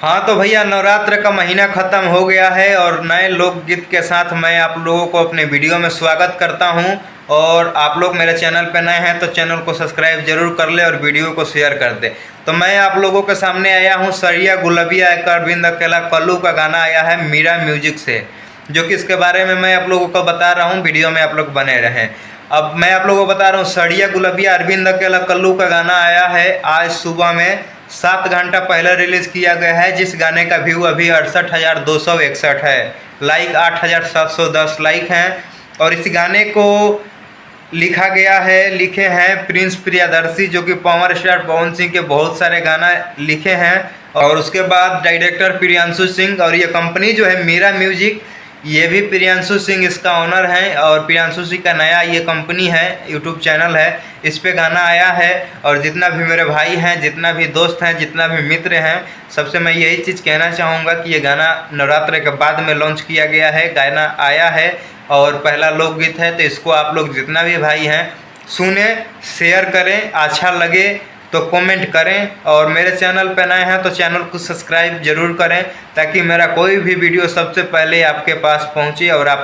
हाँ तो भैया, नवरात्र का महीना ख़त्म हो गया है और नए लोकगीत के साथ मैं आप लोगों को अपने वीडियो में स्वागत करता हूं। और आप लोग मेरे चैनल पर नए हैं तो चैनल को सब्सक्राइब जरूर कर ले और वीडियो को शेयर कर दे। तो मैं आप लोगों के सामने आया हूं सरिया गुलबिया एक अरविंद अकेला कल्लू का गाना आया है मीरा म्यूजिक से, जो कि इसके बारे में मैं आप लोगों को बता रहा हूँ। वीडियो में आप लोग बने रहें। अब मैं आप लोगों को बता रहा हूँ, सरिया गुलबिया अरविंद अकेला कल्लू का गाना आया है आज सुबह में 7 घंटा पहले रिलीज़ किया गया है, जिस गाने का व्यू अभी 68,261 है। लाइक 8,710 लाइक हैं। और इस गाने को लिखे हैं प्रिंस प्रियदर्शी, जो कि पावर स्टार पवन सिंह के बहुत सारे गाना लिखे हैं। और उसके बाद डायरेक्टर प्रियांशु सिंह, और ये कंपनी जो है मीरा म्यूजिक, ये भी प्रियांशु सिंह इसका ऑनर है। और प्रियांशु सिंह का नया ये कंपनी है, यूट्यूब चैनल है, इस पे गाना आया है। और जितना भी मेरे भाई हैं, जितना भी दोस्त हैं, जितना भी मित्र हैं, सबसे मैं यही चीज़ कहना चाहूँगा कि ये गाना नवरात्र के बाद में लॉन्च किया गया है, गाना आया है और पहला लोकगीत है। तो इसको आप लोग जितना भी भाई हैं सुने, शेयर करें, अच्छा लगे तो कमेंट करें। और मेरे चैनल पर नए हैं तो चैनल को सब्सक्राइब जरूर करें, ताकि मेरा कोई भी वीडियो सबसे पहले आपके पास पहुंचे और आप